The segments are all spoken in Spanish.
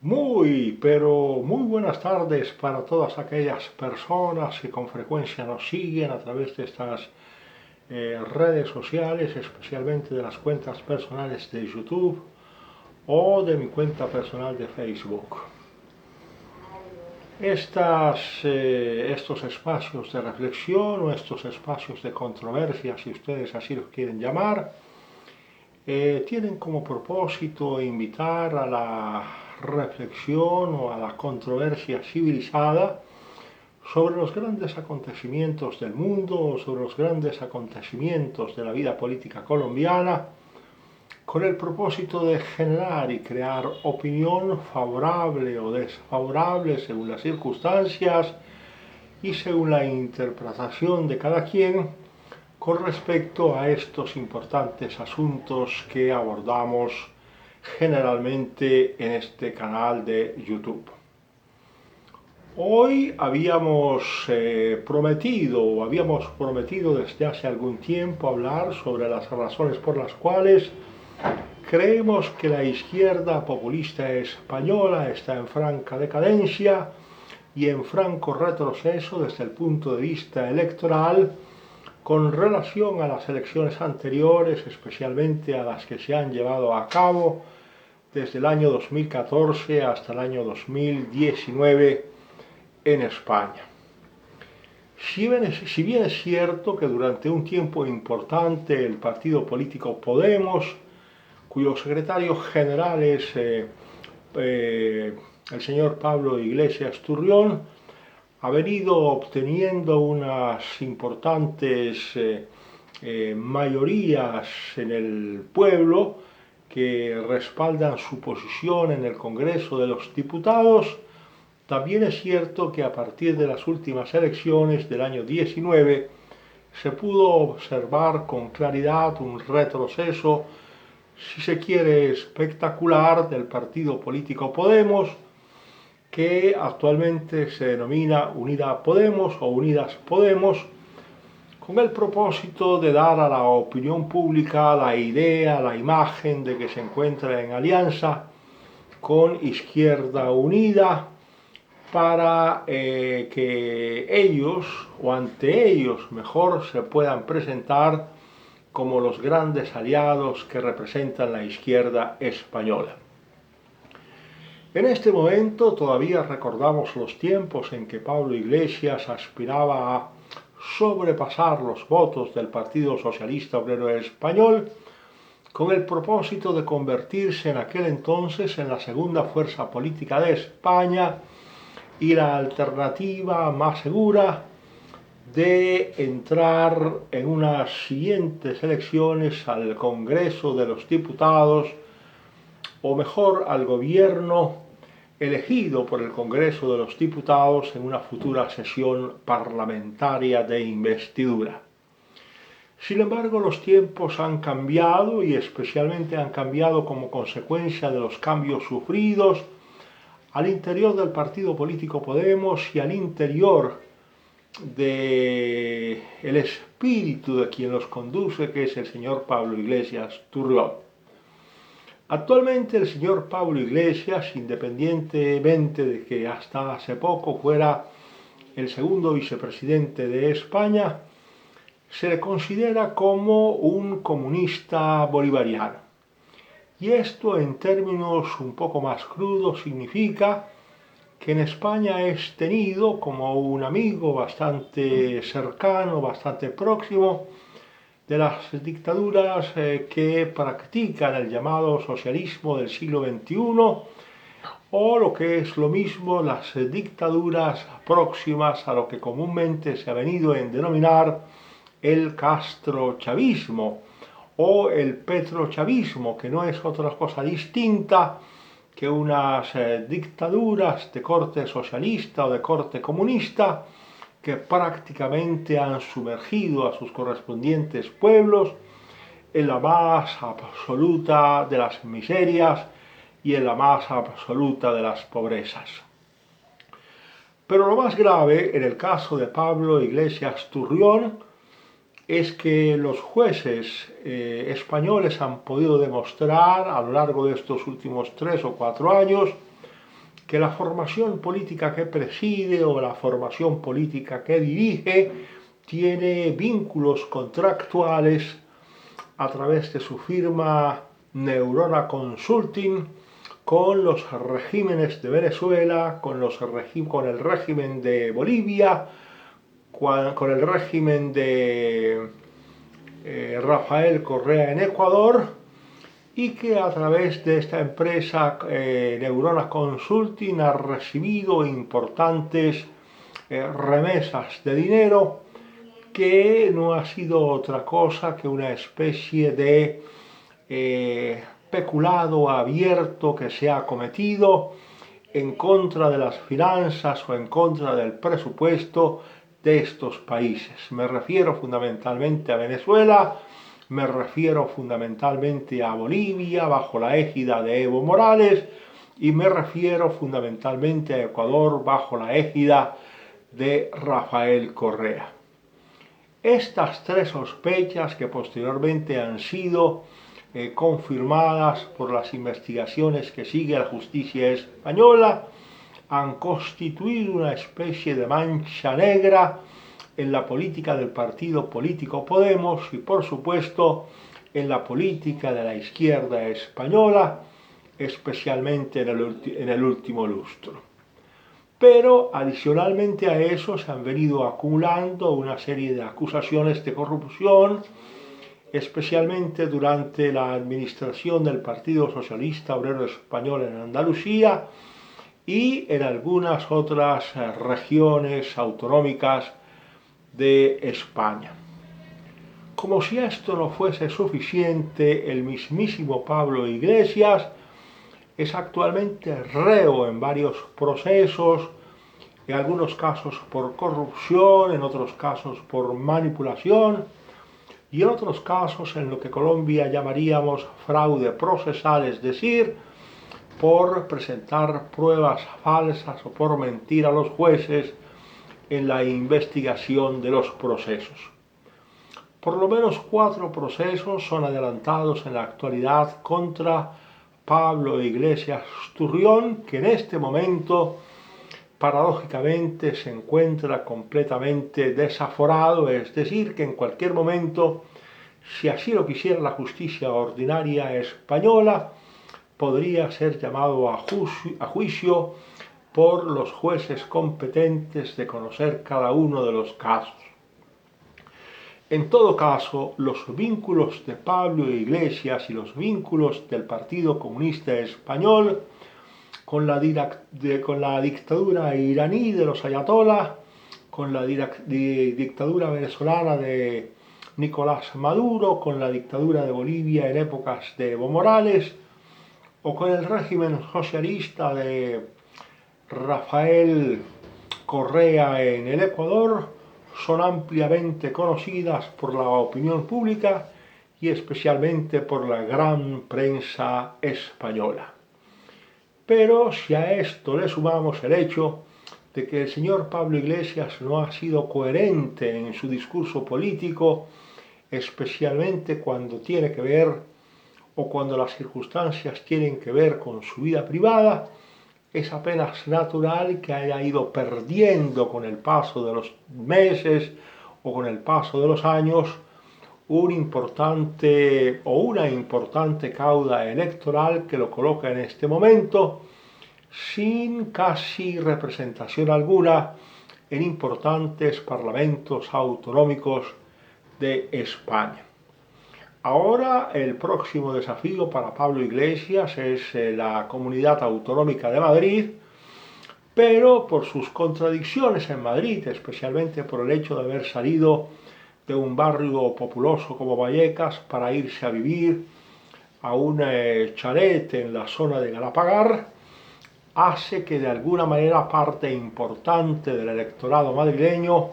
Muy buenas tardes para todas aquellas personas que con frecuencia nos siguen a través de estas redes sociales, especialmente de las cuentas personales de YouTube o de mi cuenta personal de Facebook. Estos espacios de reflexión o estos espacios de controversia, si ustedes así los quieren llamar, tienen como propósito invitar a la reflexión o a la controversia civilizada sobre los grandes acontecimientos del mundo, sobre los grandes acontecimientos de la vida política colombiana, con el propósito de generar y crear opinión favorable o desfavorable según las circunstancias y según la interpretación de cada quien con respecto a estos importantes asuntos que abordamos generalmente en este canal de YouTube. Hoy habíamos prometido desde hace algún tiempo hablar sobre las razones por las cuales creemos que la izquierda populista española está en franca decadencia y en franco retroceso desde el punto de vista electoral con relación a las elecciones anteriores, especialmente a las que se han llevado a cabo desde el año 2014 hasta el año 2019 en España. Si bien es cierto que durante un tiempo importante el partido político Podemos, cuyo secretario general es el señor Pablo Iglesias Turrión, ha venido obteniendo unas importantes mayorías en el pueblo que respaldan su posición en el Congreso de los Diputados. También es cierto que a partir de las últimas elecciones del año 19 se pudo observar con claridad un retroceso, si se quiere, espectacular del partido político Podemos, que actualmente se denomina Unida Podemos o Unidas Podemos, con el propósito de dar a la opinión pública la idea, la imagen de que se encuentra en alianza con Izquierda Unida para que ellos, o ante ellos mejor, se puedan presentar como los grandes aliados que representan la izquierda española. En este momento todavía recordamos los tiempos en que Pablo Iglesias aspiraba a sobrepasar los votos del Partido Socialista Obrero Español con el propósito de convertirse en aquel entonces en la segunda fuerza política de España y la alternativa más segura de entrar en unas siguientes elecciones al Congreso de los Diputados, o mejor, al gobierno elegido por el Congreso de los Diputados en una futura sesión parlamentaria de investidura. Sin embargo, los tiempos han cambiado y especialmente han cambiado como consecuencia de los cambios sufridos al interior del partido político Podemos y al interior del espíritu de quien los conduce, que es el señor Pablo Iglesias Turrión. Actualmente el señor Pablo Iglesias, independientemente de que hasta hace poco fuera el segundo vicepresidente de España, se le considera como un comunista bolivariano. Y esto, en términos un poco más crudos, significa que en España es tenido como un amigo bastante cercano, bastante próximo de las dictaduras que practican el llamado socialismo del siglo XXI, o lo que es lo mismo, las dictaduras próximas a lo que comúnmente se ha venido a denominar el castrochavismo o el petrochavismo, que no es otra cosa distinta que unas dictaduras de corte socialista o de corte comunista que prácticamente han sumergido a sus correspondientes pueblos en la más absoluta de las miserias y en la más absoluta de las pobrezas. Pero lo más grave en el caso de Pablo Iglesias Turrión es que los jueces españoles han podido demostrar a lo largo de estos últimos 3 o 4 años que la formación política que preside o la formación política que dirige tiene vínculos contractuales a través de su firma Neurona Consulting con los regímenes de Venezuela, con el régimen de Bolivia, con el régimen de Rafael Correa en Ecuador, y que a través de esta empresa Neurona Consulting ha recibido importantes remesas de dinero, que no ha sido otra cosa que una especie de peculado abierto que se ha cometido en contra de las finanzas o en contra del presupuesto de estos países. Me refiero fundamentalmente a Venezuela, me refiero fundamentalmente a Bolivia bajo la égida de Evo Morales y me refiero fundamentalmente a Ecuador bajo la égida de Rafael Correa. Estas tres sospechas, que posteriormente han sido confirmadas por las investigaciones que sigue la justicia española, han constituido una especie de mancha negra en la política del partido político Podemos y, por supuesto, en la política de la izquierda española, especialmente en el último lustro. Pero adicionalmente a eso se han venido acumulando una serie de acusaciones de corrupción, especialmente durante la administración del Partido Socialista Obrero Español en Andalucía y en algunas otras regiones autonómicas de España. Como si esto no fuese suficiente, el mismísimo Pablo Iglesias es actualmente reo en varios procesos, en algunos casos por corrupción, en otros casos por manipulación y en otros casos en lo que Colombia llamaríamos fraude procesal, es decir, por presentar pruebas falsas o por mentir a los jueces en la investigación de los procesos. Por lo menos 4 procesos son adelantados en la actualidad contra Pablo Iglesias Turrión, que en este momento paradójicamente se encuentra completamente desaforado, es decir, que en cualquier momento, si así lo quisiera la justicia ordinaria española, podría ser llamado a juicio por los jueces competentes de conocer cada uno de los casos. En todo caso, los vínculos de Pablo Iglesias y los vínculos del Partido Comunista Español con la dictadura iraní de los ayatolás, con la dictadura venezolana de Nicolás Maduro, con la dictadura de Bolivia en épocas de Evo Morales, o con el régimen socialista de Rafael Correa en el Ecuador, son ampliamente conocidas por la opinión pública y especialmente por la gran prensa española. Pero si a esto le sumamos el hecho de que el señor Pablo Iglesias no ha sido coherente en su discurso político, especialmente cuando tiene que ver o cuando las circunstancias tienen que ver con su vida privada, es apenas natural que haya ido perdiendo con el paso de los meses o con el paso de los años una importante cauda electoral que lo coloca en este momento sin casi representación alguna en importantes parlamentos autonómicos de España. Ahora el próximo desafío para Pablo Iglesias es la Comunidad Autonómica de Madrid, pero por sus contradicciones en Madrid, especialmente por el hecho de haber salido de un barrio populoso como Vallecas para irse a vivir a un chalet en la zona de Galapagar, hace que de alguna manera parte importante del electorado madrileño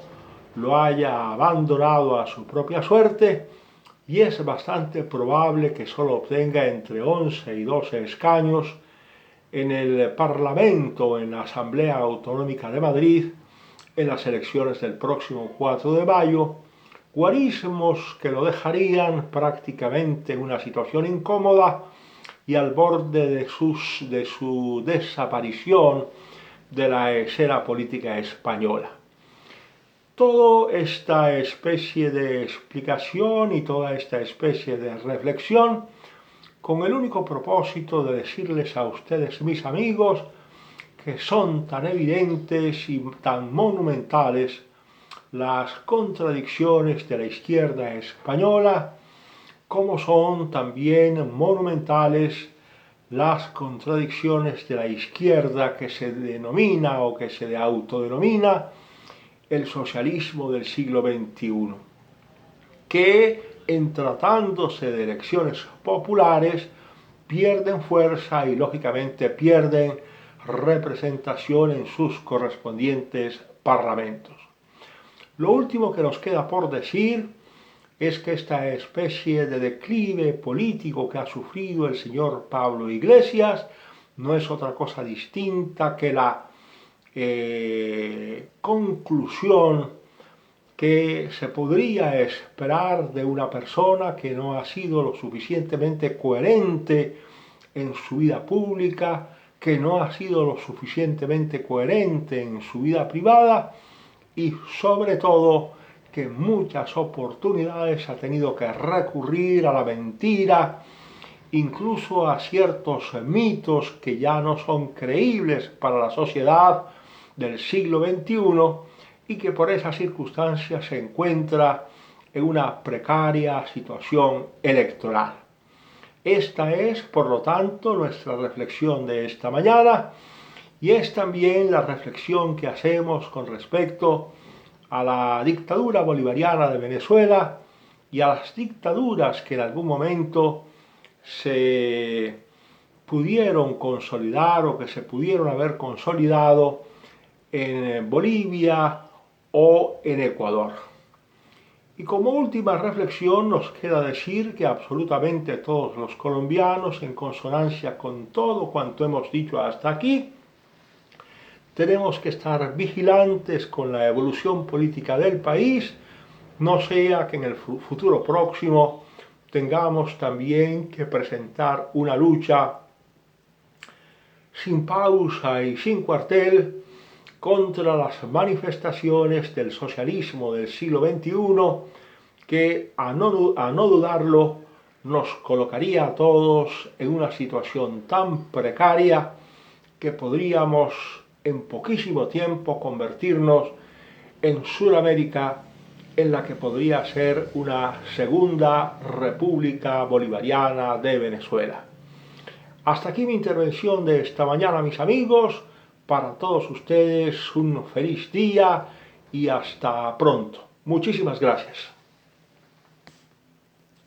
lo haya abandonado a su propia suerte, y es bastante probable que solo obtenga entre 11 y 12 escaños en el Parlamento o en la Asamblea Autonómica de Madrid en las elecciones del próximo 4 de mayo, guarismos que lo dejarían prácticamente en una situación incómoda y al borde de su desaparición de la escena política española. Toda esta especie de explicación y toda esta especie de reflexión con el único propósito de decirles a ustedes, mis amigos, que son tan evidentes y tan monumentales las contradicciones de la izquierda española, como son también monumentales las contradicciones de la izquierda que se denomina o que se autodenomina el socialismo del siglo XXI, que en tratándose de elecciones populares pierden fuerza y lógicamente pierden representación en sus correspondientes parlamentos. Lo último que nos queda por decir es que esta especie de declive político que ha sufrido el señor Pablo Iglesias no es otra cosa distinta que la conclusión que se podría esperar de una persona que no ha sido lo suficientemente coherente en su vida pública, que no ha sido lo suficientemente coherente en su vida privada y sobre todo que en muchas oportunidades ha tenido que recurrir a la mentira, incluso a ciertos mitos que ya no son creíbles para la sociedad del siglo XXI y que por esas circunstancias se encuentra en una precaria situación electoral. Esta es, por lo tanto, nuestra reflexión de esta mañana y es también la reflexión que hacemos con respecto a la dictadura bolivariana de Venezuela y a las dictaduras que en algún momento se pudieron consolidar o que se pudieron haber consolidado en Bolivia o en Ecuador. Y como última reflexión nos queda decir que absolutamente todos los colombianos, en consonancia con todo cuanto hemos dicho hasta aquí, tenemos que estar vigilantes con la evolución política del país, no sea que en el futuro próximo tengamos también que presentar una lucha sin pausa y sin cuartel contra las manifestaciones del socialismo del siglo XXI que, a no dudarlo, nos colocaría a todos en una situación tan precaria que podríamos en poquísimo tiempo convertirnos en Sudamérica, en la que podría ser una segunda república bolivariana de Venezuela. Hasta aquí mi intervención de esta mañana, mis amigos. Para todos ustedes un feliz día y hasta pronto. Muchísimas gracias.